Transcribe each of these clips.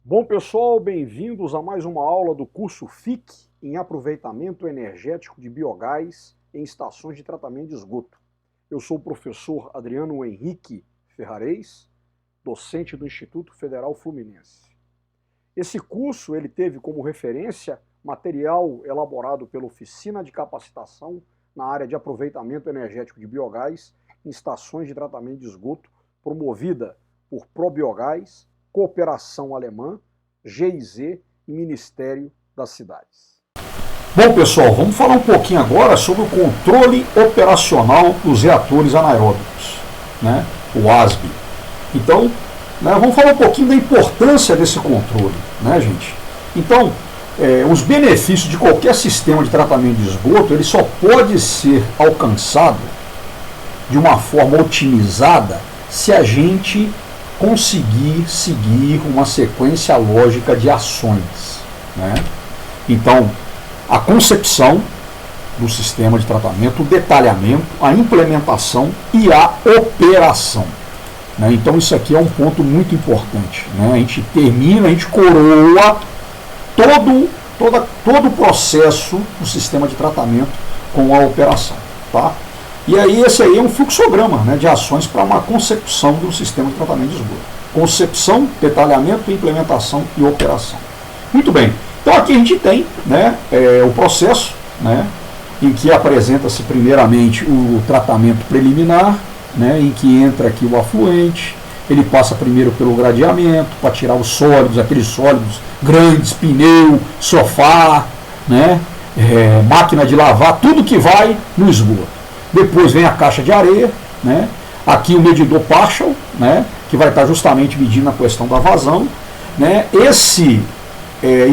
Bom pessoal, bem-vindos a mais uma aula do curso FIC em aproveitamento energético de biogás em estações de tratamento de esgoto. Eu sou o professor Adriano Henrique Ferrarez, docente do Instituto Federal Fluminense. Esse curso ele teve como referência material elaborado pela Oficina de Capacitação na área de aproveitamento energético de biogás em estações de tratamento de esgoto, promovida por ProBiogás, Cooperação Alemã, GIZ e Ministério das Cidades. Bom pessoal, vamos falar um pouquinho agora sobre o controle operacional dos reatores anaeróbicos, né? O ASB. Então, vamos falar um pouquinho da importância desse controle, né, gente? Então, os benefícios de qualquer sistema de tratamento de esgoto, ele só pode ser alcançado de uma forma otimizada se a gente conseguir seguir uma sequência lógica de ações, né? Então, a concepção do sistema de tratamento, o detalhamento, a implementação e a operação, né? Então, isso aqui é um ponto muito importante, né? A gente coroa todo o processo do sistema de tratamento com a operação, tá? E aí esse aí é um fluxograma, né, de ações para uma concepção do sistema de tratamento de esgoto. Concepção, detalhamento, implementação e operação. Muito bem. Então aqui a gente tem, né, o processo, né, em que apresenta-se primeiramente o tratamento preliminar, né, em que entra aqui o afluente, ele passa primeiro pelo gradeamento para tirar os sólidos, aqueles sólidos grandes, pneu, sofá, né, máquina de lavar, tudo que vai no esgoto. Depois vem a caixa de areia, né? Aqui o medidor partial, né? Que vai estar justamente medindo a questão da vazão, né? Esse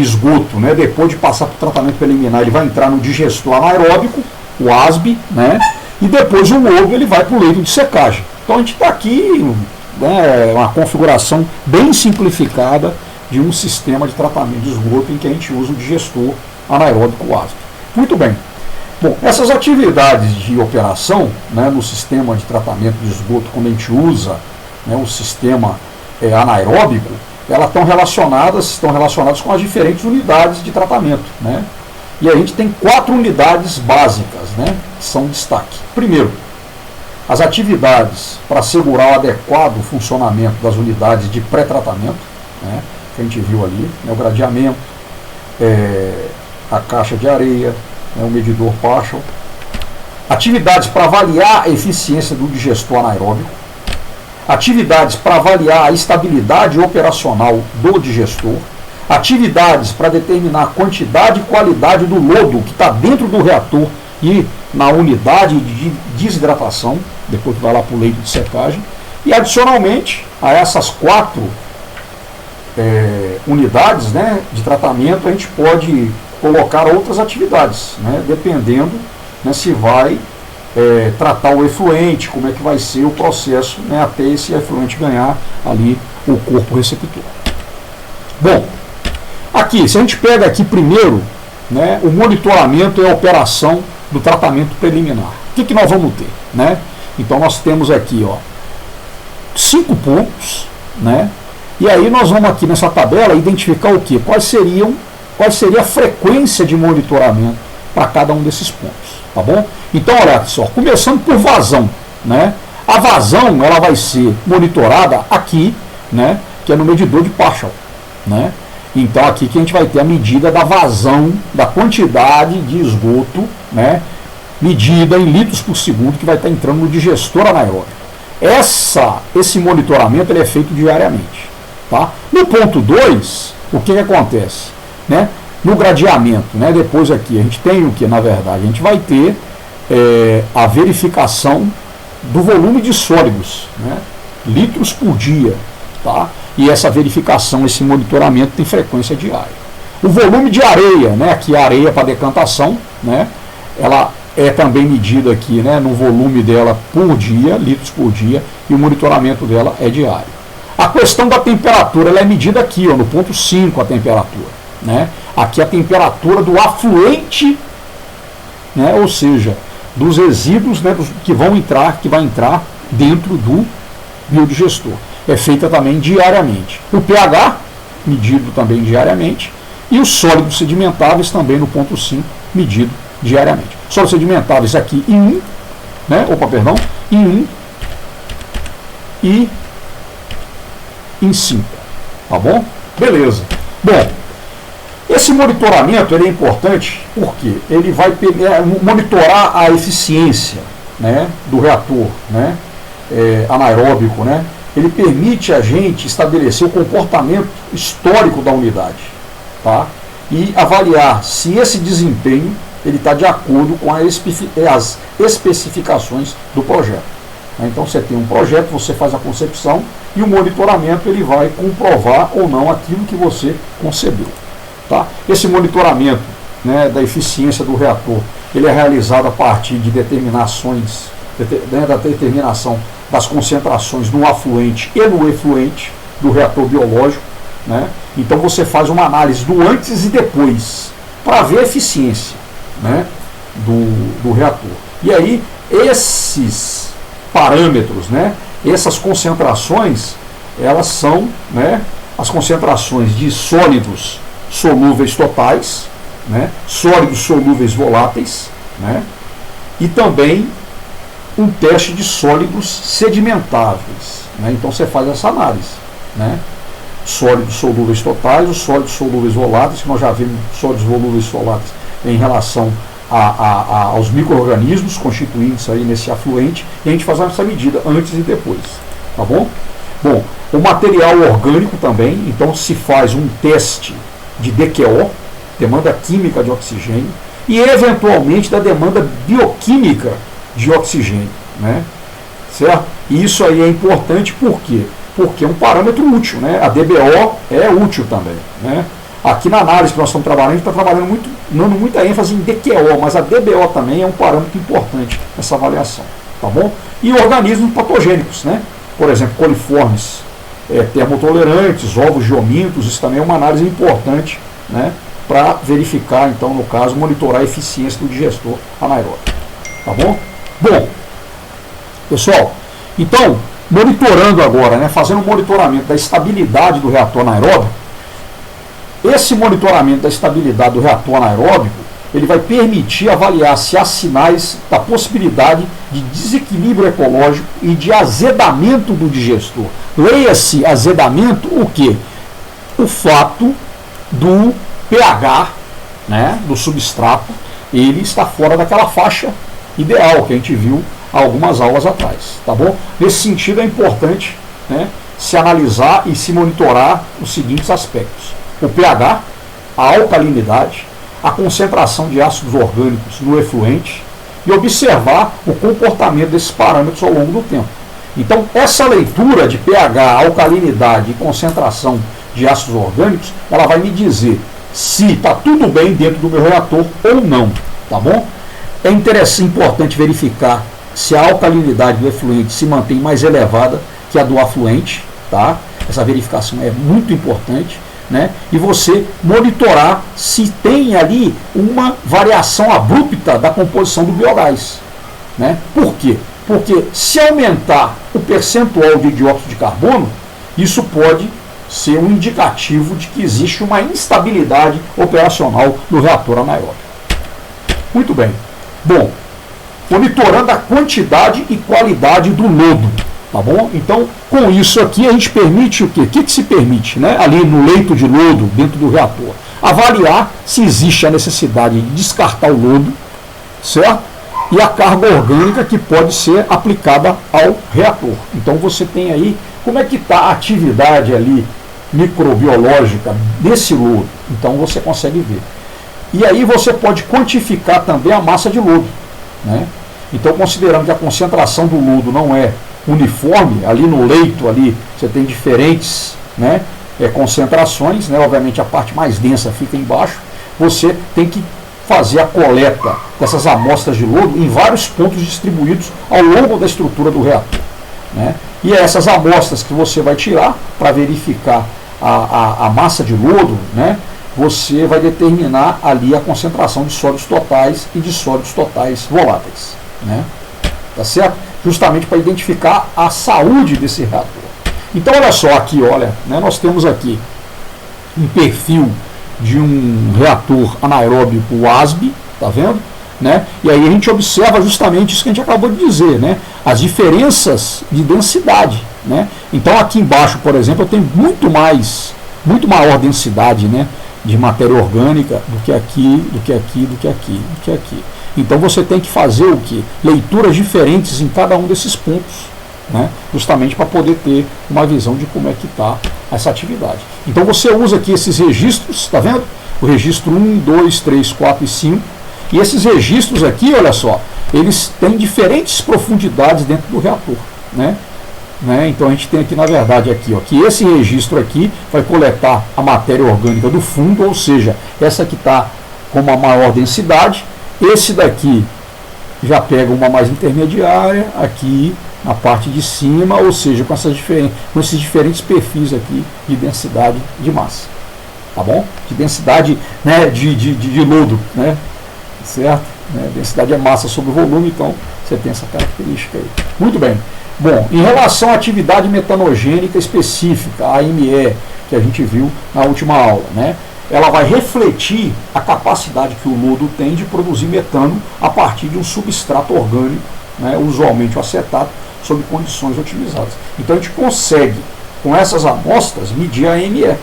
esgoto, né? Depois de passar por tratamento preliminar, ele vai entrar no digestor anaeróbico, o ASB, né? E depois o lodo ele vai para o leito de secagem. Então a gente está aqui, né, uma configuração bem simplificada de um sistema de tratamento de esgoto em que a gente usa o digestor anaeróbico ASB. Muito bem. Bom, essas atividades de operação, né, no sistema de tratamento de esgoto, quando a gente usa, né, o sistema anaeróbico, elas estão relacionadas com as diferentes unidades de tratamento, né? E a gente tem 4 unidades básicas, né, que são destaque. Primeiro, as atividades para assegurar o adequado funcionamento das unidades de pré-tratamento, né, que a gente viu ali, né, o gradeamento, a caixa de areia, o medidor partial. Atividades para avaliar a eficiência do digestor anaeróbico. Atividades para avaliar a estabilidade operacional do digestor. Atividades para determinar a quantidade e qualidade do lodo que está dentro do reator e na unidade de desidratação, depois que vai lá para o leito de secagem. E adicionalmente a essas 4 unidades, né, de tratamento, a gente pode colocar outras atividades, né, dependendo, né, se vai tratar o efluente, como é que vai ser o processo, né, até esse efluente ganhar ali o corpo receptor. Bom, aqui, se a gente pega aqui primeiro, né, o monitoramento e a operação do tratamento preliminar. O que nós vamos ter, né? Então nós temos aqui, ó, 5 pontos, né? E aí nós vamos aqui nessa tabela identificar o quê? Qual seria a frequência de monitoramento para cada um desses pontos, tá bom? Então, olha só, começando por vazão, né? A vazão, ela vai ser monitorada aqui, né? Que é no medidor de partial, né? Então, aqui que a gente vai ter a medida da vazão, da quantidade de esgoto, né? Medida em litros por segundo que vai estar entrando no digestor anaeróbico. Esse monitoramento ele é feito diariamente, tá? No ponto 2, o que acontece? Né? No gradeamento, né? Depois aqui a gente tem o que, na verdade, a gente vai ter a verificação do volume de sólidos, né? Litros por dia, tá? E essa verificação, esse monitoramento tem frequência diária. O volume de areia, né? Aqui a areia para decantação, né? Ela é também medida aqui, né? No volume dela por dia, litros por dia, e o monitoramento dela é diário. A questão da temperatura, ela é medida aqui, ó, no ponto 5 a temperatura, né? Aqui a temperatura do afluente, né? Ou seja, dos resíduos, né, que vai entrar dentro do biodigestor. É feita também diariamente. O pH, medido também diariamente, e os sólidos sedimentáveis também no ponto 5, medido diariamente. Sólidos sedimentáveis aqui em 1, né? Em 1 e em 5, tá bom? Beleza. Bom, esse monitoramento ele é importante porque ele vai monitorar a eficiência, né, do reator, né, anaeróbico, né? Ele permite a gente estabelecer o comportamento histórico da unidade, tá? E avaliar se esse desempenho ele está de acordo com as especificações do projeto. Então você tem um projeto, você faz a concepção e o monitoramento ele vai comprovar ou não aquilo que você concebeu. Tá? Esse monitoramento, né, da eficiência do reator, ele é realizado a partir de determinações, da determinação das concentrações no afluente e no efluente do reator biológico, né? Então você faz uma análise do antes e depois para ver a eficiência, né, do reator. E aí esses parâmetros, né, essas concentrações, elas são, né, as concentrações de sólidos solúveis totais, né, sólidos solúveis voláteis, né, e também um teste de sólidos sedimentáveis, né. Então você faz essa análise, né, sólidos solúveis totais, os sólidos solúveis voláteis, que nós já vimos sólidos volúveis voláteis em relação aos micro-organismos constituintes aí nesse afluente, e a gente faz essa medida antes e depois, tá bom? Bom, o material orgânico também, então se faz um teste de DQO, demanda química de oxigênio, e eventualmente da demanda bioquímica de oxigênio, né? Certo? E isso aí é importante por quê? Porque é um parâmetro útil, né? A DBO é útil também, né? Aqui na análise que nós estamos trabalhando, a gente está trabalhando dando muita ênfase em DQO, mas a DBO também é um parâmetro importante nessa avaliação, tá bom? E organismos patogênicos, né? Por exemplo, coliformes termotolerantes, ovos de homintos, isso também é uma análise importante, né, para verificar, então, no caso, monitorar a eficiência do digestor anaeróbico. Tá bom? Bom, pessoal, então, monitorando agora, né, fazendo um monitoramento da estabilidade do reator anaeróbico, esse monitoramento da estabilidade do reator anaeróbico, ele vai permitir avaliar se há sinais da possibilidade de desequilíbrio ecológico e de azedamento do digestor. Leia-se azedamento o quê? O fato do pH, né, do substrato, ele está fora daquela faixa ideal que a gente viu há algumas aulas atrás, tá bom? Nesse sentido é importante, né, se analisar e se monitorar os seguintes aspectos: o pH, a alcalinidade, a concentração de ácidos orgânicos no efluente e observar o comportamento desses parâmetros ao longo do tempo. Então, essa leitura de pH, alcalinidade e concentração de ácidos orgânicos, ela vai me dizer se está tudo bem dentro do meu reator ou não, tá bom? É importante verificar se a alcalinidade do efluente se mantém mais elevada que a do afluente, tá? Essa verificação é muito importante, né? E você monitorar se tem ali uma variação abrupta da composição do biogás, né? Por quê? Porque se aumentar o percentual de dióxido de carbono, isso pode ser um indicativo de que existe uma instabilidade operacional no reator anaeróbico. Muito bem. Bom, monitorando a quantidade e qualidade do lodo, tá bom? Então, com isso aqui, a gente permite o quê? O que se permite, né? Ali no leito de lodo, dentro do reator? Avaliar se existe a necessidade de descartar o lodo, certo? E a carga orgânica que pode ser aplicada ao reator. Então, você tem aí como é que está a atividade ali microbiológica desse lodo. Então, você consegue ver. E aí você pode quantificar também a massa de lodo, né? Então, considerando que a concentração do lodo não é uniforme, ali no leito ali você tem diferentes, né, concentrações, né? Obviamente a parte mais densa fica embaixo, você tem que fazer a coleta dessas amostras de lodo em vários pontos distribuídos ao longo da estrutura do reator, né? E é essas amostras que você vai tirar para verificar a massa de lodo, né? Você vai determinar ali a concentração de sólidos totais e de sólidos totais voláteis, né? Tá certo? Justamente para identificar a saúde desse reator. Então, olha só aqui, olha, né, nós temos aqui um perfil de um reator anaeróbico ASB, tá vendo? Né? E aí a gente observa justamente isso que a gente acabou de dizer, né? As diferenças de densidade, né? Então aqui embaixo, por exemplo, eu tenho muito maior densidade, né, de matéria orgânica do que aqui, do que aqui, do que aqui, do que aqui. Então você tem que fazer o que? Leituras diferentes em cada um desses pontos, né? Justamente para poder ter uma visão de como é que está essa atividade. Então você usa aqui esses registros, está vendo? O registro 1, 2, 3, 4 e 5. E esses registros aqui, olha só, eles têm diferentes profundidades dentro do reator, né? Então a gente tem aqui, na verdade, aqui, ó, que esse registro aqui vai coletar a matéria orgânica do fundo, ou seja, essa que está com uma maior densidade. Esse daqui já pega uma mais intermediária aqui na parte de cima, ou seja, com esses diferentes perfis aqui de densidade de massa, tá bom? De densidade, né, de lodo, né? Certo? Né? Densidade é massa sobre o volume, então você tem essa característica aí. Muito bem. Bom, em relação à atividade metanogênica específica, a AME, que a gente viu na última aula, né? Ela vai refletir a capacidade que o lodo tem de produzir metano a partir de um substrato orgânico, né? Usualmente o acetato, sob condições otimizadas. Então a gente consegue, com essas amostras, medir a AME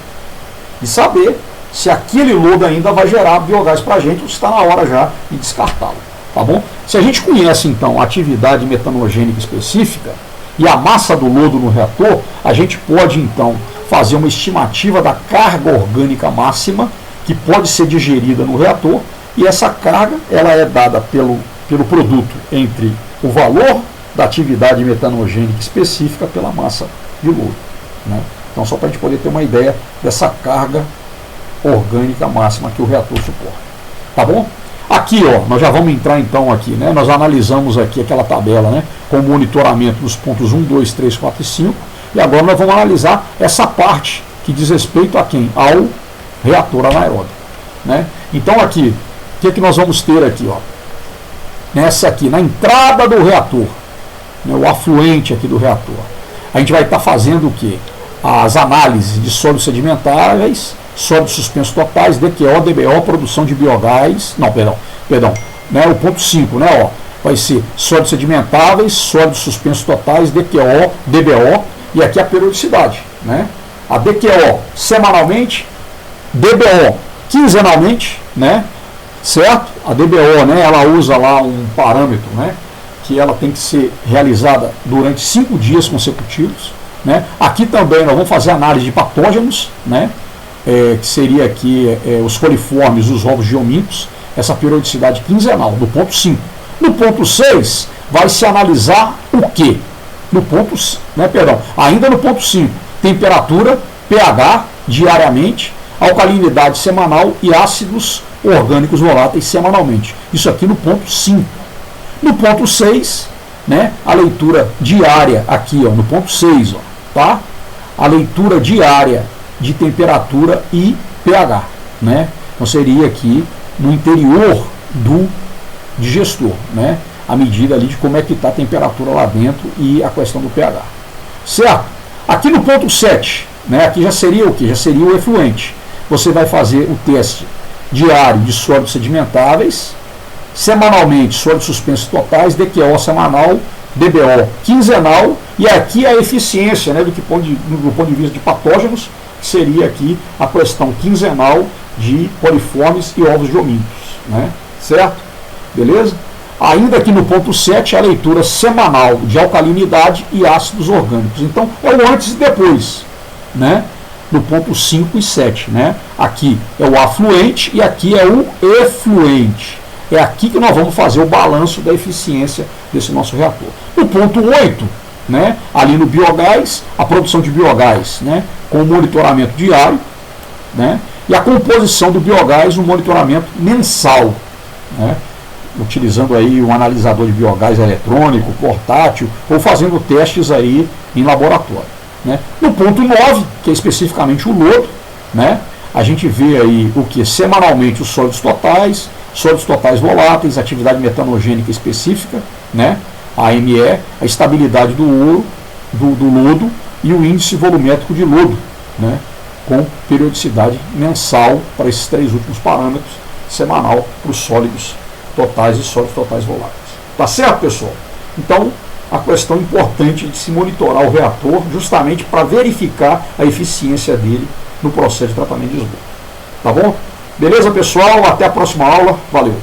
e saber se aquele lodo ainda vai gerar biogás para a gente ou se está na hora já de descartá-lo. Tá bom? Se a gente conhece então a atividade metanogênica específica e a massa do lodo no reator, a gente pode então fazer uma estimativa da carga orgânica máxima que pode ser digerida no reator, e essa carga ela é dada pelo produto entre o valor da atividade metanogênica específica pela massa de lodo, né? Então só para a gente poder ter uma ideia dessa carga orgânica máxima que o reator suporta. Tá bom? Aqui, ó, nós já vamos entrar então aqui, né? Nós analisamos aqui aquela tabela, né, com o monitoramento dos pontos 1, 2, 3, 4 e 5, e agora nós vamos analisar essa parte que diz respeito a quem? Ao reator anaeróbico, né? Então aqui, o que nós vamos ter aqui, ó? Nessa aqui, na entrada do reator, né, o afluente aqui do reator, a gente vai estar fazendo o quê? As análises de sólidos sedimentáveis, sólidos suspensos totais, DQO, DBO, produção de biogás, não, perdão, né, o ponto 5, né, ó, vai ser sólidos sedimentáveis, sólidos suspensos totais, DQO, DBO, e aqui a periodicidade, né, a DQO semanalmente, DBO quinzenalmente, né, certo? A DBO, né, ela usa lá um parâmetro, né, que ela tem que ser realizada durante 5 dias consecutivos, né. Aqui também nós vamos fazer análise de patógenos, né, que seria aqui os coliformes, os ovos geomínticos, essa periodicidade quinzenal, do ponto 5. No ponto 6, vai se analisar o quê? No ponto, né, perdão, ainda no ponto 5, temperatura, pH diariamente, alcalinidade semanal e ácidos orgânicos voláteis semanalmente. Isso aqui no ponto 5. No ponto 6, né, a leitura diária aqui, ó, no ponto 6, ó, tá? A leitura diária de temperatura e pH, né? Então seria aqui no interior do digestor, né? A medida ali de como é que está a temperatura lá dentro e a questão do pH. Certo? Aqui no ponto 7, né? Aqui já seria o que? Já seria o efluente. Você vai fazer o teste diário de sólidos sedimentáveis, semanalmente sólidos suspensos totais, DQO semanal, DBO quinzenal, e aqui a eficiência, né, do ponto de vista de patógenos, seria aqui a questão quinzenal de coliformes e ovos geomínticos, né? Certo? Beleza? Ainda aqui no ponto 7, a leitura semanal de alcalinidade e ácidos orgânicos. Então, é o antes e depois, né? No ponto 5 e 7, né? Aqui é o afluente e aqui é o efluente. É aqui que nós vamos fazer o balanço da eficiência desse nosso reator. No ponto 8, né, ali no biogás, a produção de biogás, né, com o monitoramento diário, né, e a composição do biogás no monitoramento mensal, né, utilizando aí um analisador de biogás eletrônico, portátil, ou fazendo testes aí em laboratório, né. No ponto 9, que é especificamente o lodo, né, a gente vê aí o que? Semanalmente os sólidos totais voláteis, atividade metanogênica específica, né, a AME, a estabilidade do lodo e o índice volumétrico de lodo, né, com periodicidade mensal para esses 3 últimos parâmetros, semanal para os sólidos totais e sólidos totais voláteis. Tá certo, pessoal? Então, a questão importante de se monitorar o reator justamente para verificar a eficiência dele no processo de tratamento de esgoto. Tá bom? Beleza, pessoal? Até a próxima aula. Valeu!